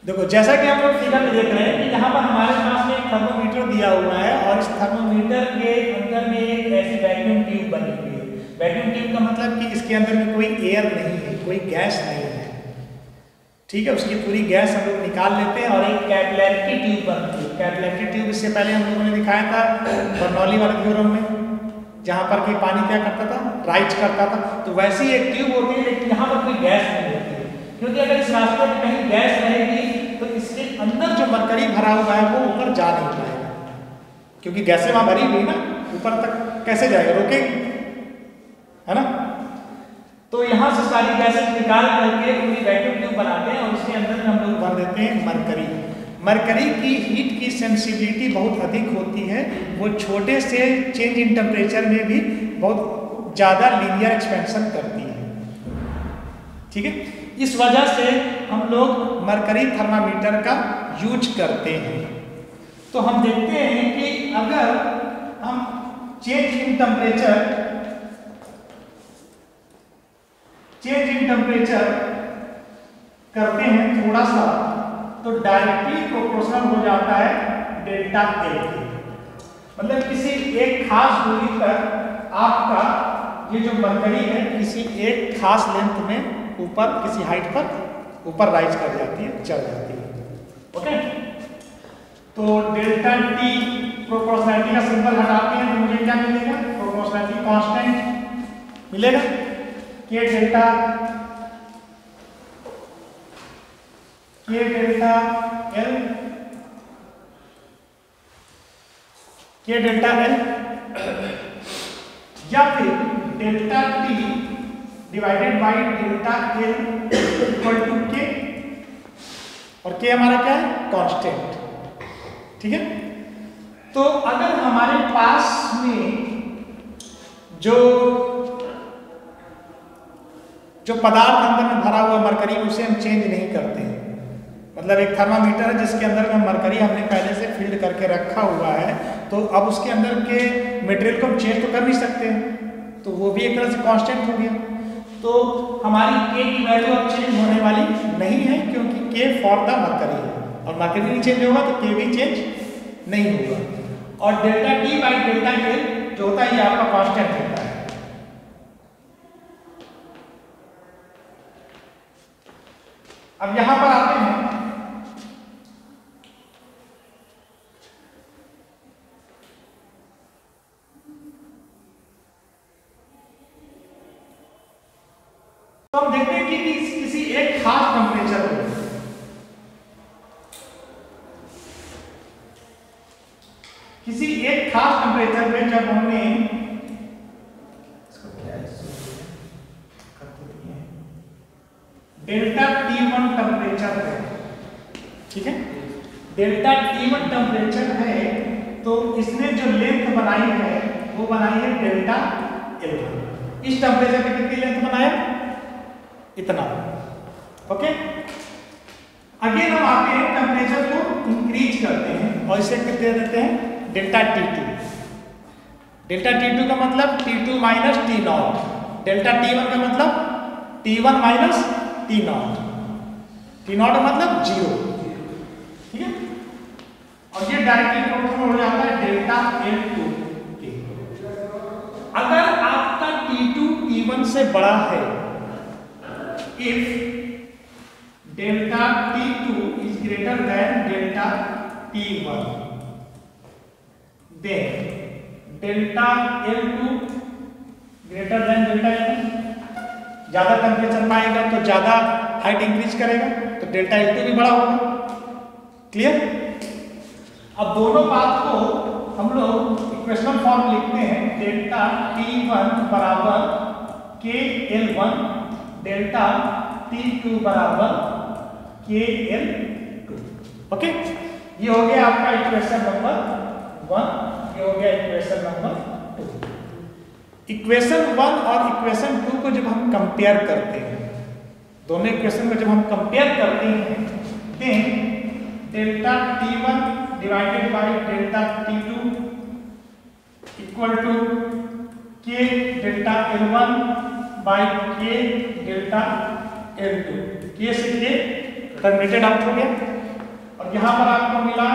देखो जैसा कि हम लोग फिगर में देख रहे हैं कि यहाँ पर हमारे पास में एक थर्मोमीटर दिया हुआ है और इस थर्मोमीटर के अंदर में एक ऐसी वैक्यूम ट्यूब बनी हुई है। वैक्यूम ट्यूब का मतलब कि इसके अंदर में कोई एयर नहीं है, कोई गैस नहीं है, ठीक है। उसकी पूरी गैस हम लोग निकाल लेते हैं और एक कैपिलरी ट्यूब बनती है। कैपिलरी ट्यूब इससे पहले हम लोगों ने दिखाया था बर्नौली वाले थ्योरम में, जहाँ पर कि पानी क्या करता था, राइज करता था। तो वैसी एक ट्यूब होती है, लेकिन यहाँ पर कोई गैस नहीं होती है, क्योंकि अगर इस रास्ते में कहीं गैस रहेगी तो इसके अंदर जो मरकरी भरा हुआ है वो ऊपर जा नहीं पाएगा, क्योंकि गैसें वहाँ भरी हुई ना, ऊपर तक कैसे जाएगा, रोकेगी, है ना। तो यहाँ से सारी गैसें निकाल करके पूरी वैक्यूम ट्यूब बनाते हैं और उसके अंदर हम लोग भर देते हैं मरकरी। मरकरी की हीट की सेंसिबिलिटी बहुत अधिक होती है, वो छोटे से चेंज इन टेम्परेचर में भी बहुत ज़्यादा लीनियर एक्सपेंशन करती है, ठीक है। इस वजह से हम लोग मरकरी थर्मामीटर का यूज करते हैं। तो हम देखते हैं कि अगर हम चेंज इन टेम्परेचर करते हैं थोड़ा सा, तो डायरेक्टली प्रोपोर्शनल हो जाता है डेल्टा एल के। मतलब किसी एक खास दूरी पर आपका ये जो मरकरी है किसी एक खास लेंथ में ऊपर, किसी हाइट पर ऊपर राइज कर जाती है, चढ़ जाती है, ओके। तो डेल्टा टी प्रोपोर्शनलिटी का सिंबल हटाते हैं तो मुझे क्या मिलेगा, प्रोपोर्शनलिटी कांस्टेंट मिलेगा। K delta L, K delta L या फिर delta T divided by delta L equal to K, और के हमारा क्या है, कांस्टेंट, ठीक है। तो अगर हमारे पास में जो पदार्थ अंदर में भरा हुआ मरकरी उसे हम चेंज नहीं करते हैं, मतलब एक थर्मामीटर है जिसके अंदर में मरकरी हमने पहले से फिल्ड करके रखा हुआ है, तो अब उसके अंदर के मटेरियल को हम चेंज तो कर नहीं सकते हैं, तो वो भी एक तरह से कांस्टेंट हो गया। तो हमारी के की वैल्यू अब चेंज होने वाली नहीं है, क्योंकि के फॉर द मरकरी है और मरकरी नहीं चेंज होगा तो के भी चेंज नहीं होगा। और delta T by delta L जो होता है ये आपका कांस्टेंट होता है। अब यहां पर आते हैं, तो हम देखते हैं कि किसी एक खास टेम्परेचर पे जब हमने डेल्टा T1 टेम्परेचर है, ठीक है, डेल्टा T1 टेम्परेचर है, तो इसने जो लेंथ बनाई है वो बनाई है डेल्टा L1। इस टेम्परेचर पे कितनी लेंथ बनाया, इतना, ओके। अगेन हम आते हैं टेम्परेचर को इंक्रीज करते हैं और इसे कितने देते हैं, डेल्टा T2। डेल्टा T2 का मतलब T2 minus T0, delta T1 का मतलब T1 माइनस T0, T0 का मतलब 0, ठीक है। और ये डायरेक्टली प्रोपोर्शनल हो जाता है डेल्टा L2 के। अगर आपका T2 T1 से बड़ा है, if delta T2 is greater than delta T1, then delta L2 greater than delta L1। ज्यादा टेम्परेचर पाएगा तो ज्यादा हाइट इंक्रीज करेगा, तो डेल्टा L2 भी बड़ा होगा, क्लियर। अब दोनों बात को हम लोग इक्वेशनल फॉर्म लिखते हैं, डेल्टा T1 बराबर के L1, डेल्टा T2 बराबर के L2, ओके। ये हो गया आपका इक्वेशन नंबर 1, ये हो गया इक्वेशन नंबर 2। इक्वेशन 1 और इक्वेशन 2 को जब हम कंपेयर करते हैं, दोनों इक्वेशन को जब हम कंपेयर करते हैं, then delta T1 divided by delta T2 equal to K delta L1 by K delta L2। K से के टर्मिनेटेड आउट हो गया, और यहाँ पर आपको मिला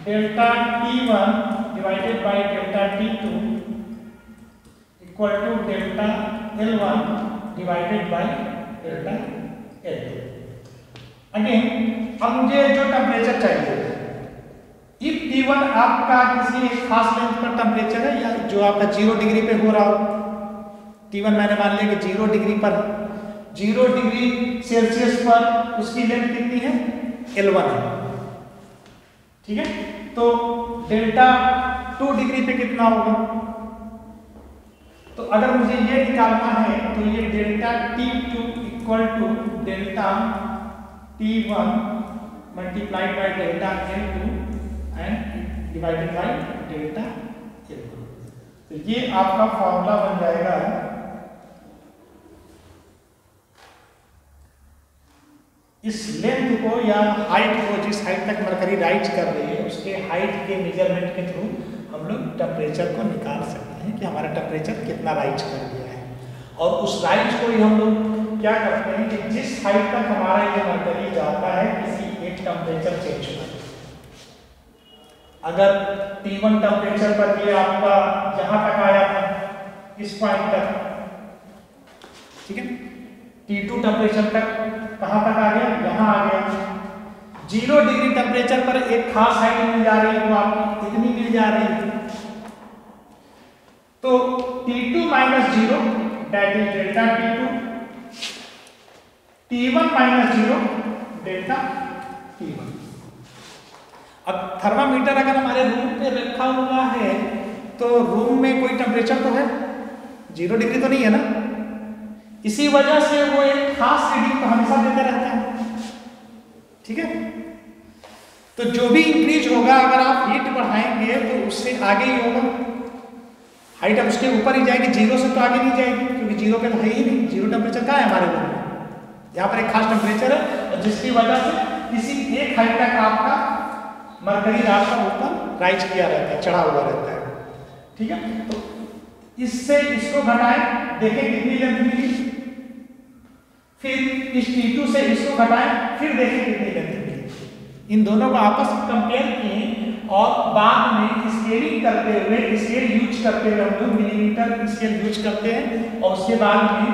delta T1 divided by delta T2 equal to delta L1 divided by delta L2। Again अब मुझे जो टेम्परेचर चाहिए, इफ T1 आपका किसी एक खास लेंथ पर टेम्परेचर है या जो आपका 0 डिग्री पे हो रहा हो, T1 मैंने मान लिया कि 0 डिग्री पर, 0 डिग्री सेल्सियस पर उसकी लेंथ कितनी है, L1 है, ठीक है। तो डेल्टा 2 डिग्री पे कितना होगा, तो अगर मुझे ये निकालना है तो ये delta T2 equal to delta T1 multiplied by delta L2 and divided by delta L2। तो ये आपका फॉर्मूला बन जाएगा इस लेंथ को या हाइट को, जिस हाइट तक मरकरी राइज कर रही है उसके हाइट के मेजरमेंट के थ्रू हम लोग टेम्परेचर को निकाल सकते हैं कि हमारा टेम्परेचर कितना राइज कर गया है। और उस राइज को ही हम लोग क्या करते हैं कि जिस हाइट तक हमारा ये मरकरी जाता है किसी एक टेम्परेचर चेंज पर, अगर T1 टेम्परेचर पर ये आपका यहाँ तक आया था इस पॉइंट तक, ठीक है, T2 टेम्परेचर तक कहाँ तक आ गया, यहाँ आ गया। 0 डिग्री टेम्परेचर पर एक खास हाइट मिल जा रही है, वो आपकी इतनी मिल जा रही है, तो T2 minus 0 that is delta T2, T1 minus 0 delta T1। अब थर्मामीटर अगर हमारे रूम पे रखा हुआ है तो रूम में कोई टेम्परेचर तो है, 0 डिग्री तो नहीं है ना, इसी वजह से वो एक खास रीडिंग तो हमेशा देते रहते हैं, ठीक है। तो जो भी इंक्रीज होगा अगर आप हीट बढ़ाएंगे तो उससे आगे ही होगा, हाइट अब उसके ऊपर ही जाएगी, 0 से तो आगे नहीं जाएगी क्योंकि 0 पे तो है ही नहीं, 0 टेम्परेचर कहाँ है हमारे रूम में, यहाँ पर एक खास टेम्परेचर है और जिसकी वजह से किसी एक हाइट तक आपका मरकरी रात का ऊपर राइज किया रहता है, चढ़ा हुआ रहता है, ठीक है। तो इससे इसको घटाएं, देखें कितनी लेंथ मिली, फिर इस T2 से इसको घटाएं, फिर देखें कितनी लेंथ मिली। इन दोनों को आपस में कंपेयर किए और बाद में स्केलिंग करते हुए, स्केल यूज करते हुए हम लोग मिलीमीटर स्केल यूज करते हैं और उसके बाद में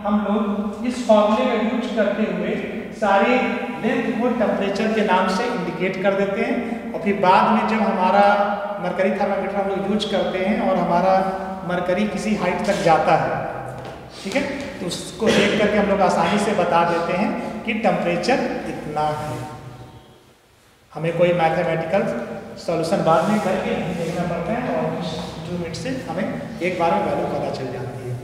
हम लोग इस फॉर्मूले का यूज करते हुए सारे लेंथ को टेम्परेचर के नाम से इंडिकेट कर देते हैं। और फिर बाद में जब हमारा मरकरी थर्मामीटर हम लोग यूज करते हैं और हमारा मरकरी किसी हाइट तक जाता है, ठीक है, तो उसको देख करके हम लोग आसानी से बता देते हैं कि टेम्परेचर इतना है। हमें कोई मैथमेटिकल सॉल्यूशन बाद में करके नहीं देखना पड़ता है और उस यूनिट से हमें एक बार में वैल्यू पता चल जाती है।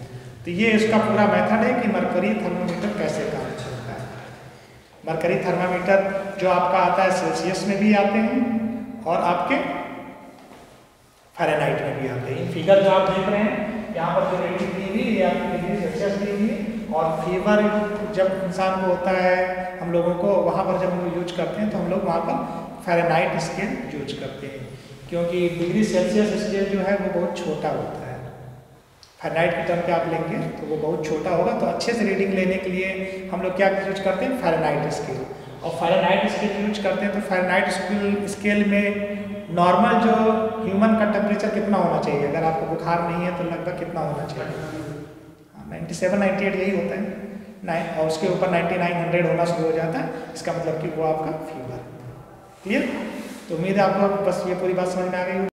तो ये इसका पूरा मेथड है कि मरकरी थर्मामीटर कैसे काम करता है। मरकरी थर्मामीटर जो आपका आता है सेल्सियस में भी आते हैं और आपके फ़ारेनहाइट में भी आते हैं। फिगर जो आप देख रहे हैं यहाँ पर जो रेटिंग दी हुई है आपकी डिग्री सेल्सियस दी हुई है और फीवर जब इंसान को होता है हम लोगों को वहाँ पर जब हम लोग यूज करते हैं तो हम लोग वहाँ पर फ़ारेनहाइट स्केल यूज करते हैं क्योंकि डिग्री सेल्सियस स्केल जो है वो बहुत छोटा होता है। फ़ारेनहाइट की टर्म पे आप लेंगे तो वो बहुत छोटा होगा, तो अच्छे से रीडिंग लेने के लिए हम लोग क्या यूज करते हैं, फ़ारेनहाइट स्केल। और फ़ारेनहाइट स्केल यूज करते हैं तो फ़ारेनहाइट स्केल में नॉर्मल जो ह्यूमन का टेम्परेचर कितना होना चाहिए, अगर आपको बुखार नहीं है तो लगभग कितना होना चाहिए, 97-98 यही होता है, और उसके ऊपर 99-100 होना शुरू हो जाता है, इसका मतलब कि वो आपका फीवर। क्लियर? तो उम्मीद है आपको बस ये पूरी बात समझ में आ गई।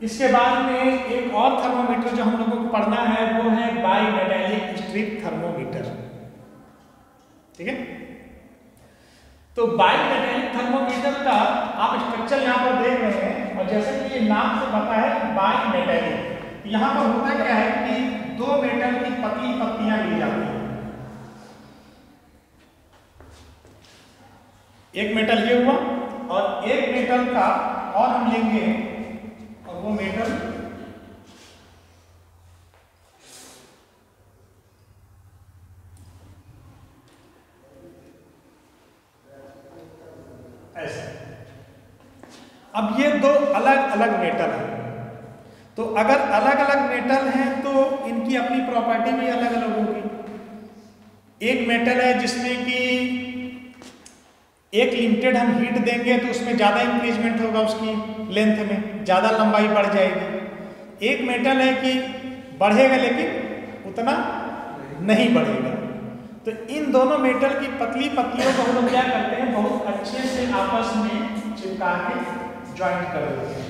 इसके बाद में एक और थर्मोमीटर जो हम लोगों को पढ़ना है वो है बाइमेटालिक स्ट्रिप थर्मोमीटर, ठीक है। तो बाइमेटालिक थर्मोमीटर का आप स्ट्रक्चर यहाँ पर देख रहे हैं और जैसे कि ये नाम से पता है बाइमेटालिक, यहाँ पर होता क्या है कि दो मेटल की पतली पत्तियां ली जाती हैं, एक मेटल ये हुआ और एक मेटल का और हम लेंगे और वो मेटल ऐसे। अब ये दो अलग अलग मेटल हैं, तो अगर अलग अलग मेटल हैं तो इनकी अपनी प्रॉपर्टी भी अलग अलग होगी। एक मेटल है जिसमें कि एक लिमिटेड हम हीट देंगे तो उसमें ज़्यादा इंक्रीजमेंट होगा, उसकी लेंथ में ज़्यादा लंबाई बढ़ जाएगी। एक मेटल है कि बढ़ेगा लेकिन उतना नहीं बढ़ेगा। तो इन दोनों मेटल की पतली पत्तियों को हम लोग क्या करते हैं, बहुत अच्छे से आपस में चिपका के ज्वाइंट कर देते हैं।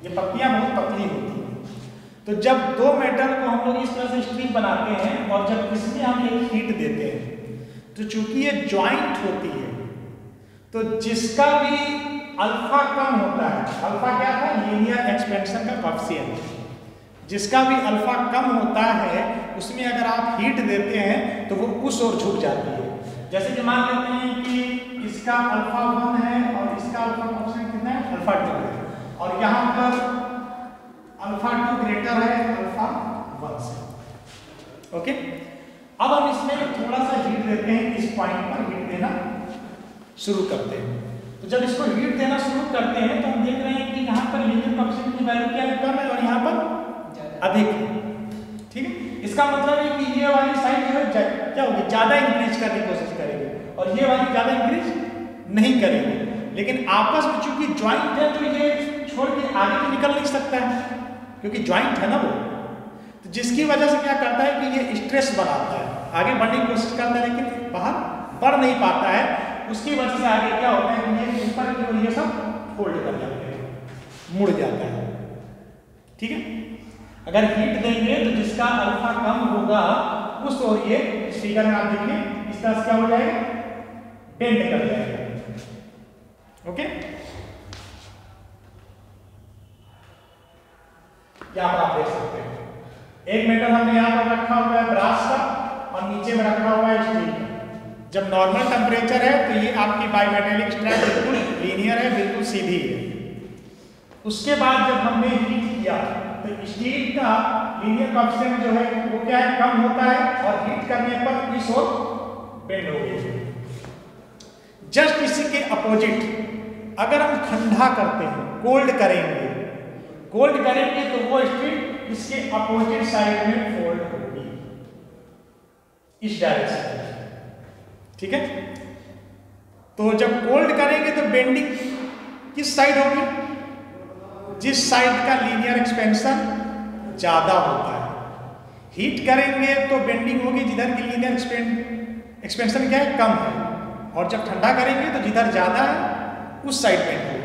ये पत्तियां बहुत पतली होती हैं। तो जब दो मेटल को हम लोग इस तरह से स्ट्रिप बनाते हैं और जब इसमें हम एक हीट देते हैं तो चूंकि ये ज्वाइंट होती है, तो जिसका भी अल्फा कम होता है, अल्फा क्या था, लीनियर एक्सपेंशन का कोएफिशिएंट, जिसका भी अल्फा कम होता है उसमें अगर आप हीट देते हैं तो वो उस ओर झुक जाती है। जैसे कि मान लेते हैं कि इसका अल्फा 1 है और इसका अल्फा कोएफिशिएंट कितना है, अल्फा 2 है, और यहाँ पर अल्फा 2 ग्रेटर है अल्फा 1 से। ओके, अब हम इसमें थोड़ा सा हीट देते हैं, इस पॉइंट पर हीट देना शुरू करते हैं। तो जब इसको हीट देना शुरू करते हैं तो हम देख रहे हैं कि यहाँ पर लीनियर कोएफिशिएंट की वैल्यू क्या है, कम है, और यहाँ पर अधिक है। ठीक है, इसका मतलब है कि ये वाली साइड जो है क्या होगी, ज्यादा इंक्रीज करने की कोशिश करेगी और ये वाली ज्यादा इंक्रीज नहीं करेगी। लेकिन आपस में चूंकि ज्वाइंट है तो ये छोड़ के आगे तो निकल नहीं सकता है, क्योंकि ज्वाइंट है ना वो। तो जिसकी वजह से क्या करता है कि ये स्ट्रेस बनाता है, आगे बढ़ने की कोशिश करता है लेकिन बाहर बढ़ नहीं पाता है। उसकी वजह से आगे क्या होता है कि ये ऊपर की ओर ये सब फोल्ड कर जाते हैं, मुड़ जाता है। ठीक है, अगर हीट देंगे तो जिसका अल्फा कम होगा उस ओर ये, इस फिगर में आप देखिए इस तरह से क्या हो जाएगा, बेंड कर जाएगा। ओके, यहाँ पर आप देख सकते हैं एक मेटल हमने यहाँ पर रखा हुआ है ब्रास का और नीचे में रखा हुआ है स्टील का। जब नॉर्मल टेम्परेचर है तो ये आपकी बाइमेटेलिक स्ट्रैप बिल्कुल लीनियर है, बिल्कुल सीधी है। उसके बाद जब हमने हीट किया तो स्टील का लीनियर कोएफिशिएंट जो है वो क्या है, कम होता है, और हीट करने पर इस ओर बेंड हो गई। जस्ट इसी के अपोजिट अगर हम ठंडा करते हैं, कोल्ड करेंगे तो वो स्टील इसके अपोजिट साइड में फोल्ड होगी, इस डायरेक्शन में। ठीक है, तो जब कोल्ड करेंगे तो बेंडिंग किस साइड होगी, जिस साइड का लीनियर एक्सपेंशन ज्यादा होता है। हीट करेंगे तो बेंडिंग होगी जिधर की लीनियर एक्सपेंशन क्या है, कम है, और जब ठंडा करेंगे तो जिधर ज्यादा है उस साइड बेंड होगी,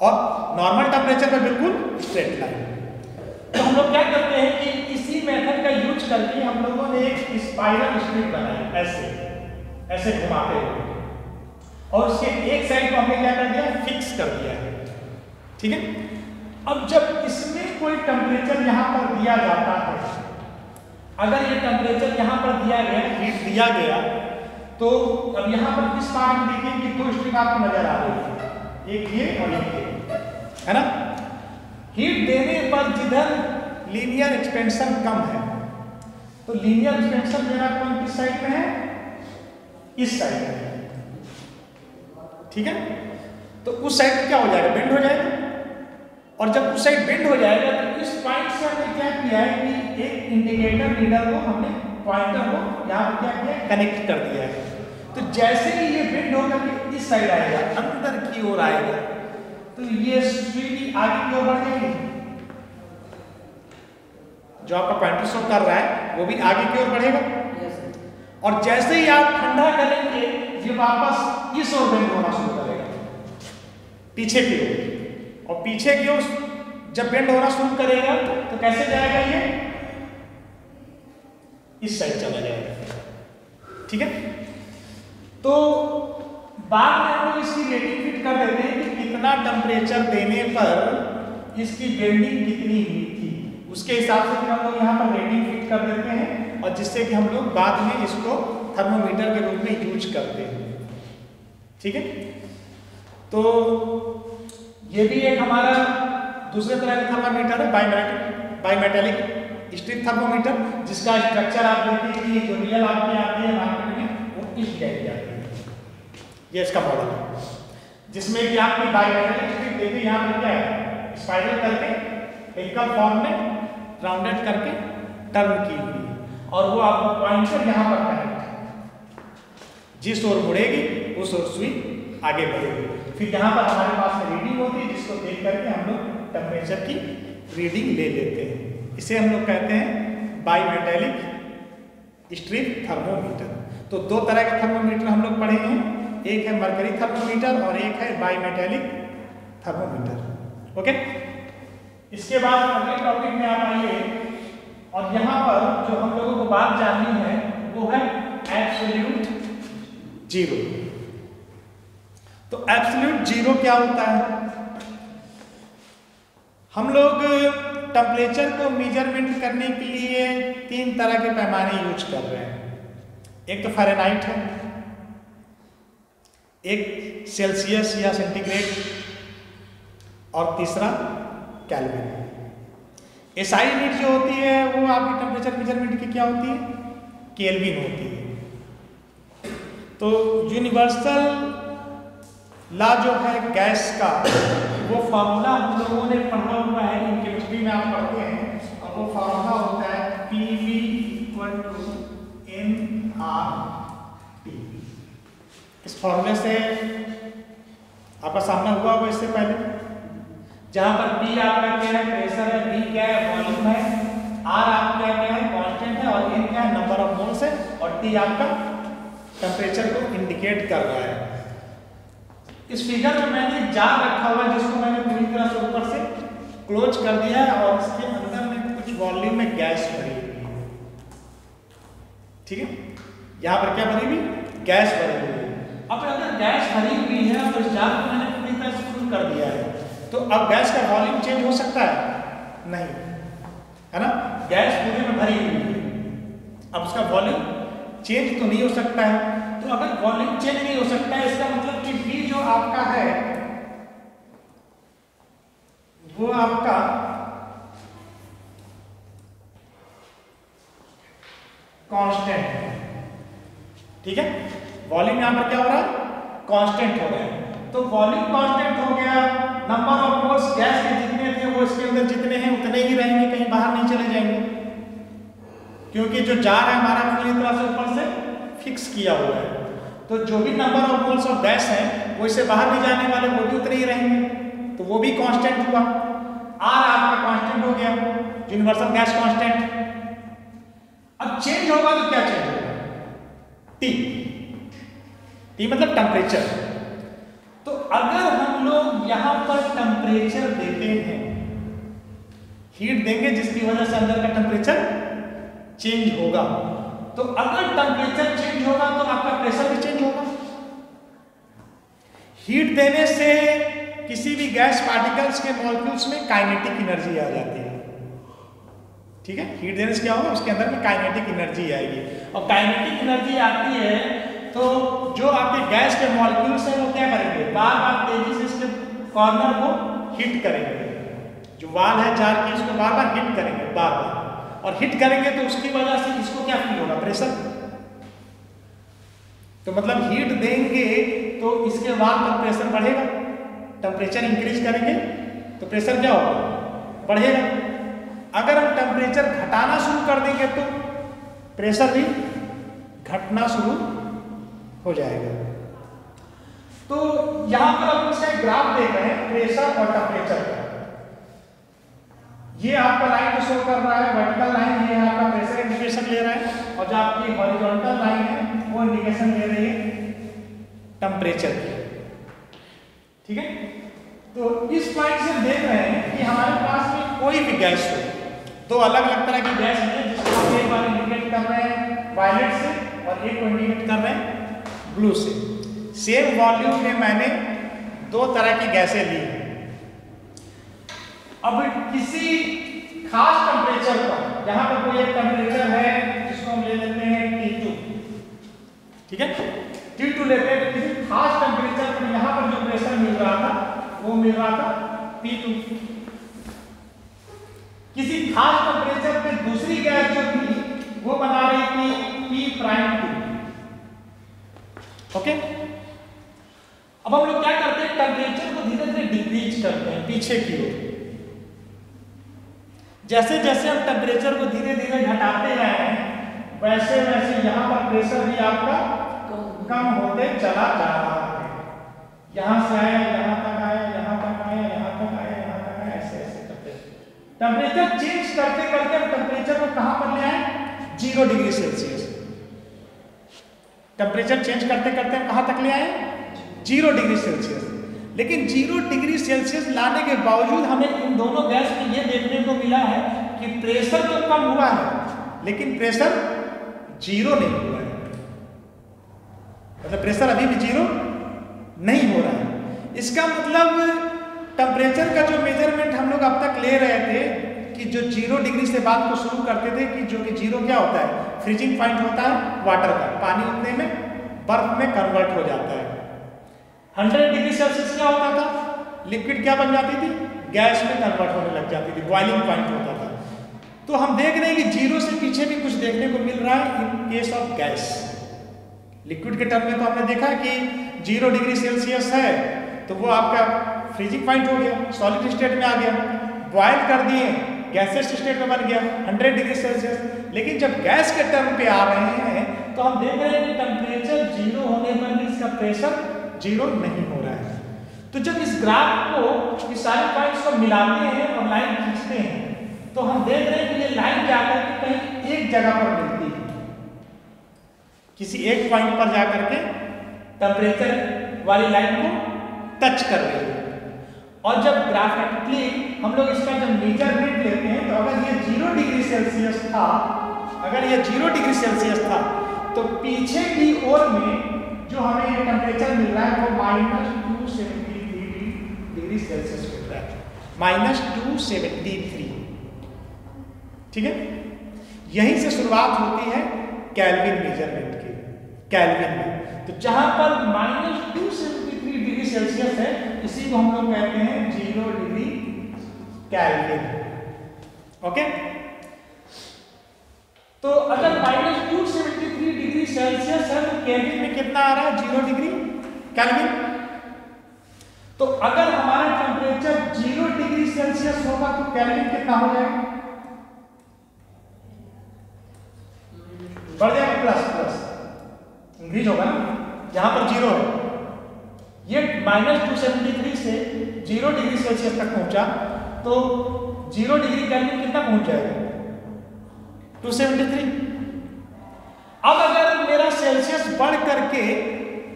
और नॉर्मल टेम्परेचर पे बिल्कुल स्ट्रेट लाइन। तो हम लोग क्या करते हैं कि इसी मेथड का यूज करके हम लोगों ने एक स्पाइरल स्ट्रिप बनाई, ऐसे घुमाते हुए, और उसके एक साइड को हमने क्या कर दिया, फिक्स कर दिया है। ठीक है, अब जब इसमें कोई टेम्परेचर यहाँ पर दिया जाता है, अगर ये टेम्परेचर यहाँ पर दिया गया, हीट दिया गया, तो अब यहाँ पर इस पार्ट में देखिए कि दो स्ट्रिप आपको नजर आ रही है, एक ये और एक ये, है ना। हीट देने पर जिधर लीनियर एक्सपेंशन कम है, तो लीनियर एक्सपेंशन मेरा कौन किस साइड में है, इस साइड में। ठीक है, तो उस साइड में क्या हो जाएगा, बेंड हो जाएगा, और जब उस साइड बेंड हो जाएगा तो इस पॉइंट से हमने क्या किया है कि एक इंडिकेटर रीडर को हमने पॉइंटर को यहाँ पर क्या किया, कनेक्ट कर दिया है। तो जैसे ही ये बेंड होकर के इस साइड आएगा, अंदर की ओर आएगा, तो ये सुई आगे की ओर बढ़ जाएगी, जो आपका पॉइंटर शो कर रहा है वो भी आगे की ओर बढ़ेगा, और जैसे ही आप ठंडा करेंगे ये वापस इस ओर बेंड होना शुरू करेगा, पीछे की ओर। और पीछे की ओर जब बेंड होना शुरू करेगा तो कैसे जाएगा, ये इस साइड चला जाएगा। ठीक है, तो बाद में हम लोग इसकी रेटिंग फिट कर देते हैं कि कितना टेम्परेचर देने पर इसकी बेंडिंग कितनी हुई थी, उसके हिसाब से हम लोग यहाँ पर रेटिंग फिट कर देते हैं, और जिससे कि हम लोग बाद में इसको थर्मोमीटर के रूप में यूज करते हैं। ठीक है, तो ये भी एक हमारा दूसरे तरह का थर्मामीटर है, बाइमेटेलिक स्ट्रिप थर्मोमीटर, जिसका स्ट्रक्चर आप देखिए कि जो रियल आपके आती है मार्केट में वो इस टाइप की आती है। ये इसका मॉडल है, जिसमें कि आपकी बाइमेटेलिक स्ट्रिप देखिए यहाँ पर क्या है, स्पाइरल करके एकल फॉर्म में राउंडेड करके टर्न की हुई, और वो आपको पॉइंटर यहाँ पर कनेक्ट, जिस ओर मुड़ेगी वो सुई आगे बढ़ेगी। फिर यहाँ पर हमारे पास में रीडिंग होती है, जिसको देख करके हम लोग टेम्परेचर की रीडिंग ले लेते हैं। इसे हम लोग कहते हैं बाईमेटेलिक स्ट्रिप थर्मोमीटर। तो दो तरह के थर्मोमीटर हम लोग पढ़े हैं, एक है मरकरी थर्मोमीटर और एक है बाईमेटेलिक थर्मोमीटर। ओके, इसके बाद अगले टॉपिक में आप आइए, और यहाँ पर जो हम लोगों को बात जाननी है वो है एब्सोल्यूट जीरो। तो एब्सोल्यूट जीरो क्या होता है? हम लोग टेम्परेचर को मेजरमेंट करने के लिए तीन तरह के पैमाने यूज कर रहे हैं। एक तो फ़ारेनहाइट है, एक सेल्सियस या सेंटीग्रेड, और तीसरा केल्विन। एसआई यूनिट जो होती है वो आपकी टेम्परेचर मेजरमेंट की क्या होती है? केल्विन होती है। तो यूनिवर्सल लॉ जो है गैस का, वो फार्मूला हम लोगों ने पढ़ा हुआ है, इन केमिस्ट्री में आप पढ़ते हैं, और वो फार्मूला होता है PV = nRT। इस फार्मूले से आपका सामना हुआ होगा इससे पहले, जहां पर P आपका क्या है? प्रेशर है, V क्या है? वॉल्यूम है, R आपका क्या है? कांस्टेंट है, और N क्या है? नंबर ऑफ मोल्स है, और T आपका टेम्परेचर को इंडिकेट कर रहा है। इस फिगर में मैंने जार रखा हुआ है, जिसको मैंने पूरी तरह से ऊपर से क्लोज कर दिया है, और इसके अंदर में कुछ वॉल्यूम में गैस भरी हुई है। ठीक है, यहाँ पर क्या भरी हुई? गैस भरी हुई है। अब अगर गैस भरी हुई है तो इस जार को मैंने पूरी तरह से फुल कर दिया है, तो अब गैस का वॉल्यूम चेंज हो सकता है? नहीं, है ना? गैस पूरे में भरी हुई है, अब उसका वॉल्यूम चेंज तो नहीं हो सकता है। तो अगर वॉल्यूम चेंज नहीं हो सकता है, इसका मतलब कि V जो आपका है वो आपका कांस्टेंट है। ठीक है, वॉल्यूम यहां पर क्या हो रहा है? कांस्टेंट हो रहा है। तो वॉल्यूम कांस्टेंट हो गया, नंबर ऑफ मोल्स गैस के जितने थे वो इसके अंदर जितने हैं उतने ही रहेंगे, कहीं बाहर नहीं चले जाएंगे, क्योंकि जो जार है हमारा पूरी तरह से ऊपर से फिक्स किया हुआ है। तो जो भी number of moles of gas है वो इससे बाहर नहीं जाने वाले, वो भी उतने ही रहेंगे, तो वो भी कांस्टेंट हुआ। R आपका कांस्टेंट हो गया, यूनिवर्सल गैस कांस्टेंट। अब चेंज होगा तो क्या चेंज होगा? T। T मतलब टेम्परेचर। तो अगर हम लोग यहां पर टेम्परेचर देते हैं, हीट देंगे जिसकी वजह से अंदर का टेम्परेचर चेंज होगा, तो अगर टेम्परेचर चेंज होगा तो आपका प्रेशर भी चेंज होगा। हीट देने से किसी भी गैस पार्टिकल्स के मॉलिक्यूल्स में काइनेटिक एनर्जी आ जाती है। ठीक है, हीट देने से क्या होगा? उसके अंदर में काइनेटिक एनर्जी आएगी, और काइनेटिक एनर्जी आती है तो जो आपके गैस के मॉलिक्यूल्स हैं वो क्या करेंगे? बार बार तेजी से इसके कॉर्नर को हिट करेंगे, जो वाल है जार की उसको बार बार हिट करेंगे, बार बार, और हिट करेंगे तो उसकी वजह से इसको क्या फील होगा? प्रेशर। तो मतलब हीट देंगे तो इसके वाल पर प्रेशर बढ़ेगा, टेम्परेचर इंक्रीज करेंगे तो प्रेशर क्या होगा? बढ़ेगा। अगर हम टेम्परेचर घटाना शुरू कर देंगे तो प्रेशर भी घटना शुरू हो जाएगा। तो यहां पर हम इसका ग्राफ देख रहे हैं प्रेशर और टेम्परेचर का। ये आपका लाइन जो शो कर रहा है वर्टिकल लाइन, ये आपका प्रेशर इंडिकेशन ले रहा है, और जो आपकी हॉरिजॉन्टल लाइन है वो इंडिकेशन ले रही है टेम्परेचर की। ठीक है, तो इस पॉइंट से देख रहे हैं कि हमारे पास में कोई भी गैस हो, दो अलग अलग तरह की गैस है, जिसको हम एक बार इंडिकेट कर रहे हैं वायलेट से और एक को इंडिकेट कर रहे हैं ब्लू से। सेम वॉल्यूम में मैंने दो तरह की गैसें ली हैं। अब किसी खास टेम्परेचर पर, यहां पर कोई एक टेम्परेचर है जिसको हम ले लेते हैं T2। ठीक है, T2 लेते हैं, तो किसी खास टेम्परेचर पर यहां पर जो प्रेशर मिल रहा था वो मिल रहा था P2। किसी खास टेम्परेचर पे दूसरी गैस जो थी वो बना रही थी P'2। ओके, अब हम लोग क्या करते हैं? टेम्परेचर को धीरे धीरे डिक्रीज करते हैं पीछे की ओर। जैसे जैसे हम टेम्परेचर को धीरे धीरे घटाते हैं वैसे वैसे यहाँ पर प्रेशर भी आपका कम होते चला जा रहा है। यहां से आया, यहां तक आया, यहां तक आया, यहां तक आया, यहां तक आया, ऐसे ऐसे करते टेम्परेचर चेंज करते करते हम टेम्परेचर को कहां पर ले आए? 0 डिग्री सेल्सियस। टेम्परेचर चेंज करते करते हम कहां तक ले आए? 0 डिग्री सेल्सियस। लेकिन 0 डिग्री सेल्सियस लाने के बावजूद हमें इन दोनों गैस में यह देखने को मिला है कि प्रेशर तो कम हुआ है लेकिन प्रेशर 0 नहीं हुआ है। मतलब प्रेशर अभी भी 0 नहीं हो रहा है। इसका मतलब टेम्परेचर का जो मेजरमेंट हम लोग अब तक ले रहे थे कि जो 0 डिग्री से बात को शुरू करते थे कि जो कि 0 क्या होता है? फ्रीजिंग पॉइंट होता है वाटर का, पानी उतने में बर्फ में कन्वर्ट हो जाता है। 100 डिग्री सेल्सियस क्या होता था? लिक्विड क्या बन जाती थी? गैस में कन्वर्ट होने लग जाती थी, बॉइलिंग पॉइंट होता था। तो हम देख रहे हैं कि 0 से पीछे भी कुछ देखने को मिल रहा है in case of gas. Liquid के टर्म में तो हमने देखा कि 0 डिग्री सेल्सियस है तो वो आपका फ्रीजिंग पॉइंट हो गया, सॉलिड स्टेट में आ गया, बॉयल कर दिए, गैसेस स्टेट में बन गया 100 डिग्री सेल्सियस। लेकिन जब गैस के टर्म पे आ रहे हैं तो हम देख रहे हैं कि टेम्परेचर 0 होने पर भी इसका प्रेशर 0 नहीं हो रहा है। तो जब इस ग्राफ को, इस सारे पॉइंट्स को मिलाते हैं और लाइन खींचते हैं तो हम देख रहे हैं कि ये लाइन जाकर के कहीं एक जगह पर मिलती है, किसी एक पॉइंट पर जाकर के टेम्परेचर वाली लाइन को टच कर रही है। और जब ग्राफिकली हम लोग इसका जब मेजरमेंट लेते हैं तो अगर ये 0 डिग्री सेल्सियस था, अगर ये 0 डिग्री सेल्सियस था तो पीछे की ओर में जो हमें ये टेम्परेचर मिल रहा है वो -273 डिग्री सेल्सियस मिल रहा है, -273। ठीक है, यहीं से शुरुआत होती है केल्विन मेजरमेंट की, केल्विन में। तो जहां पर -273 डिग्री सेल्सियस है इसी को हम लोग कहते हैं 0 डिग्री केल्विन। ओके, तो अगर -273 डिग्री सेल्सियस है तो केल्विन में कितना आ रहा है? 0 डिग्री केल्विन। तो अगर हमारा टेम्परेचर 0 डिग्री सेल्सियस होगा तो केल्विन कितना हो जाएगा? बढ़ जाएगा, प्लस इंक्रीज होगा ना, यहां पर 0 है, ये -273 से 0 डिग्री सेल्सियस तक पहुंचा तो 0 डिग्री केल्विन कितना पहुंच जाएगा? 273। अब अगर मेरा सेल्सियस बढ़ करके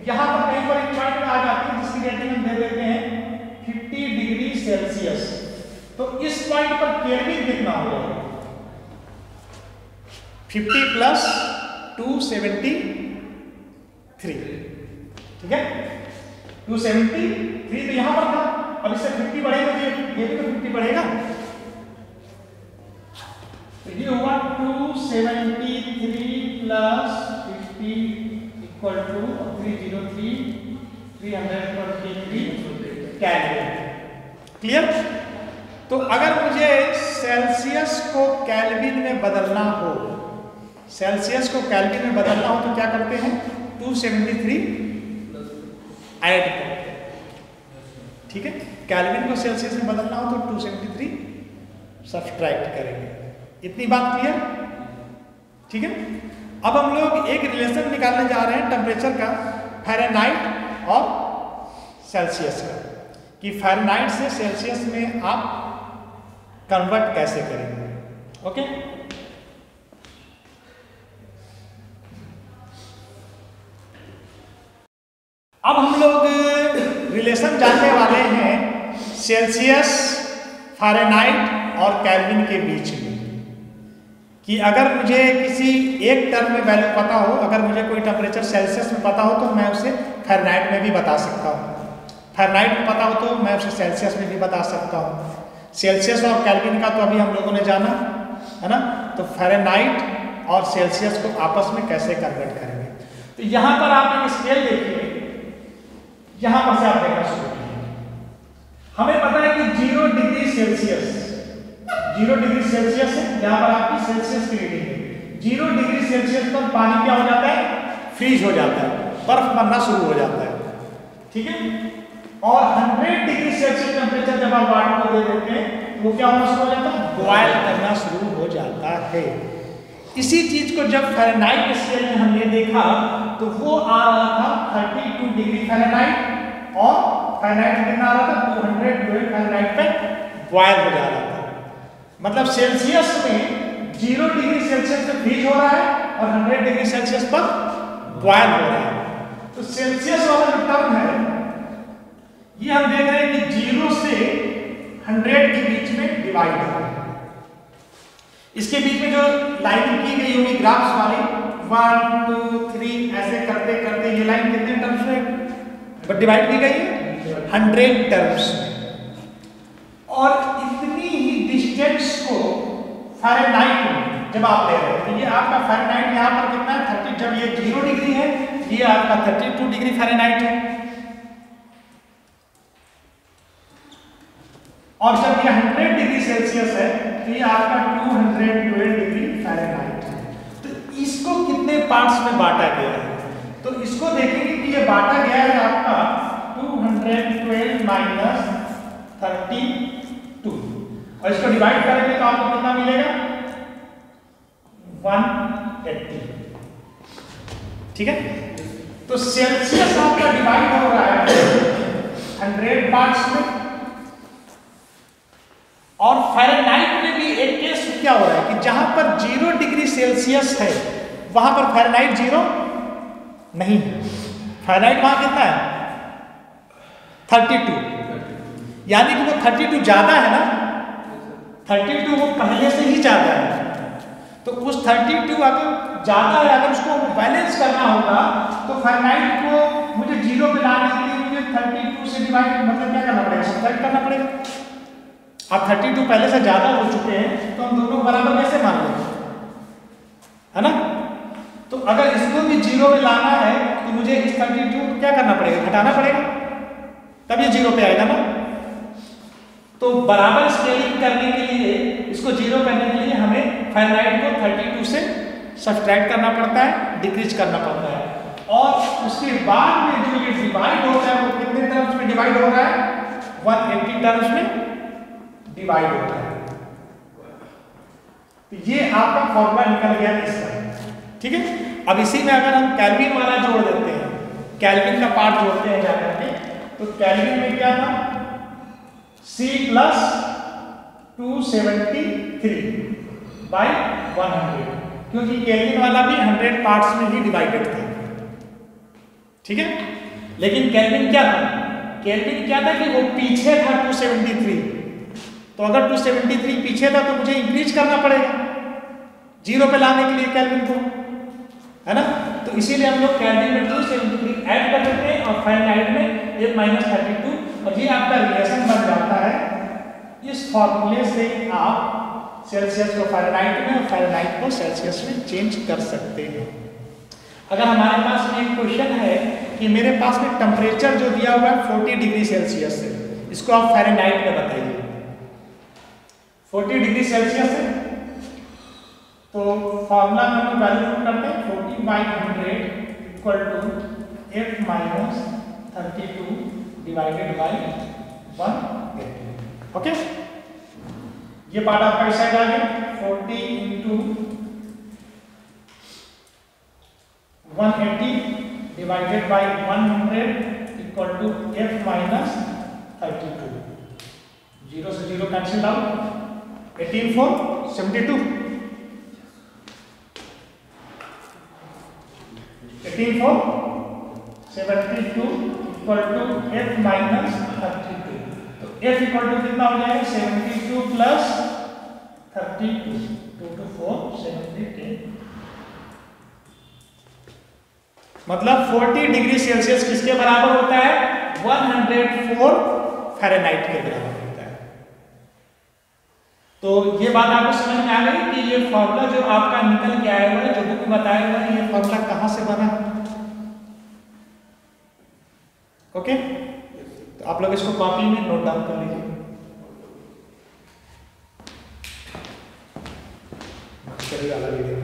यहां पर कहीं पर एक पॉइंट आ जाती है जिसकी रेटिंग हम दे देते हैं 50 डिग्री सेल्सियस, तो इस पॉइंट पर केल्विन कितना हो जाएगा? 50 प्लस 273। ठीक है, 273 तो यहां पर था, अब इससे 50 बढ़ेगा तो ये भी तो 50 बढ़ेगा। तो ये हुआ 273 plus 50 equal to 303 323 kelvin. Clear? तो अगर मुझे सेल्सियस को केल्विन में बदलना हो, सेल्सियस को केल्विन में बदलना हो तो क्या करते हैं? 273 ऐड करते हैं। ठीक है, केल्विन को सेल्सियस में बदलना हो तो 273 सब्सट्रैक्ट करेंगे। इतनी बात क्लियर? ठीक है, अब हम लोग एक रिलेशन निकालने जा रहे हैं टेम्परेचर का, फ़ारेनहाइट और सेल्सियस का, कि फ़ारेनहाइट से सेल्सियस में आप कन्वर्ट कैसे करेंगे। ओके, अब हम लोग रिलेशन जानने वाले हैं सेल्सियस, फ़ारेनहाइट और केल्विन के बीच में, कि अगर मुझे किसी एक टर्म में वैल्यू पता हो, अगर मुझे कोई टेम्परेचर सेल्सियस में पता हो तो मैं उसे फ़ारेनहाइट में भी बता सकता हूँ, फ़ारेनहाइट में पता हो तो मैं उसे सेल्सियस में भी बता सकता हूँ। सेल्सियस और केल्विन का तो अभी हम लोगों ने जाना है ना, तो फ़ारेनहाइट और सेल्सियस को आपस में कैसे कन्वर्ट करेंगे। तो यहाँ पर आप एक स्केल देखिए, यहाँ पर से आप देखना शुरू कीजिए। हमें पता है कि 0 डिग्री सेल्सियस, 0 डिग्री सेल्सियस है, यहाँ पर आपकी सेल्सियस की रीडिंग है। 0 डिग्री सेल्सियस पर पानी क्या हो जाता है? फ्रीज हो जाता है, बर्फ बनना शुरू हो जाता है। ठीक है, और 100 डिग्री सेल्सियस टेम्परेचर जब आप वाटर को दे देते हैं तो वो क्या होना शुरू हो जाता है? बॉयल करना शुरू हो जाता है। इसी चीज को जब फ़ारेनहाइट स्केल में हमने देखा तो वो आ रहा था 32 डिग्री फ़ारेनहाइट और फ़ारेनहाइट कितना आ रहा था 212 फ़ारेनहाइट पे बॉयल हो जा रहा था। मतलब सेल्सियस में 0 डिग्री सेल्सियस पे फ्रीज हो रहा है और 100 डिग्री सेल्सियस पर बॉयल हो रहा है। तो सेल्सियस वाला जो टर्म है ये हम देख रहे हैं कि 0 से 100 के बीच में डिवाइड हो रहा है। इसके बीच में जो लाइन की गई होगी ग्राफ्स वाली 1 2 3 ऐसे करते करते ये लाइन कितने टर्म्स में डिवाइड की गई है 100 टर्म्स में। और इतनी ही डिस्टेंस को फ़ारेनहाइट में जब आप ले रहे हैं तो ये आपका फ़ारेनहाइट यहाँ पर कितना है 30, जब ये 0 डिग्री है ये आपका 32 डिग्री फ़ारेनहाइट है और जब ये 100 डिग्री सेल्सियस है तो ये आपका 212 डिग्री फ़ारेनहाइट है। तो इसको कितने पार्ट्स में बांटा गया है तो इसको देखेंगे कि ये बांटा गया है आपका 212 माइनस 32 और इसको डिवाइड करेंगे तो आपको कितना मिलेगा 180। ठीक है, तो सेल्सियस आपका डिवाइड हो रहा है 100 पार्ट्स में और फ़ारेनहाइट में भी एक केस क्या हो रहा है कि जहां पर 0 डिग्री सेल्सियस है वहां पर फ़ारेनहाइट 0 नहीं है। फ़ारेनहाइट वहां कितना है 32, यानी कि वो 32 ज्यादा है ना 32 वो पहले से ही ज्यादा है। तो उस 32 अगर ज्यादा है अगर उसको बैलेंस करना होगा तो फ़ारेनहाइट को मुझे 0 पे लाने के लिए मुझे 32 से डिवाइड मतलब क्या करना पड़ेगा सब्ट्रैक्ट करना पड़ेगा। अब 32 पहले से ज्यादा हो चुके हैं तो हम दोनों बराबर कैसे मान लेंगे है ना। तो अगर इसको भी 0 पे लाना है तो मुझे इस 32 को क्या करना पड़ेगा घटाना पड़ेगा तब ये 0 पे आएगा ना। तो बराबर स्केलिंग करने के लिए इसको 0 करने के लिए हमें फ़ारेनहाइट को 32 से सब्ट्रैक्ट करना पड़ता है डिक्रीज करना पड़ता है और उसके बाद में जो ये डिवाइड होता है वो कितने टर्म्स में डिवाइड हो रहा है 180 टर्म्स में डिवाइड होता है। तो ये आपका फॉर्मूला निकल गया इसका। ठीक है, अब इसी में अगर हम केल्विन वाला जोड़ देते हैं केल्विन का पार्ट जोड़ते हैं जाकर के तो केल्विन में क्या था C प्लस 273 बाई 100 क्योंकि केल्विन वाला भी 100 पार्ट्स में ही डिवाइडेड था। ठीक है, लेकिन केल्विन क्या था कि वो पीछे था 273 तो अगर 273 पीछे था तो मुझे इंक्रीज करना पड़ेगा 0 पे लाने के लिए केल्विन को है ना। तो इसीलिए हम लोग केल्विन में 273 ऐड कर देते हैं और फ़ारेनहाइट में ये -32 और ये आपका रिलेशन बन जाता है। इस फॉर्मूले से आप सेल्सियस को फ़ारेनहाइट में और फ़ारेनहाइट को सेल्सियस में चेंज कर सकते हैं। अगर हमारे पास में एक क्वेश्चन है कि मेरे पास में टेम्परेचर जो दिया हुआ है 40 डिग्री सेल्सियस है इसको आप फ़ारेनहाइट में बताइए 40 डिग्री सेल्सियस है तो फॉर्मूला में हम वैल्यू पुट करते हैं 40/100 equal to F minus 32 divided by 180। Okay, ये पार्ट आपका इस साइड आ गया 40 into 180 divided by 100 equal to F minus 32। 0 से 0 cancel out 18 4 72 18 4 72 equal to F minus 32। तो F इक्वल टू कितना हो जाएगा 72 प्लस 32 2 to 4 70 मतलब 40 डिग्री सेल्सियस किसके बराबर होता है 104 फ़ारेनहाइट के बराबर होता है। तो ये बात आपको समझ में आ गई कि ये फॉर्मूला जो आपका निकल के आया हुआ है जो बुक में बताया हुआ है ये फॉर्मूला कहां से बना। ओके, तो आप लोग इसको कॉपी में नोट डाउन कर लीजिए। चलिए वाला वीडियो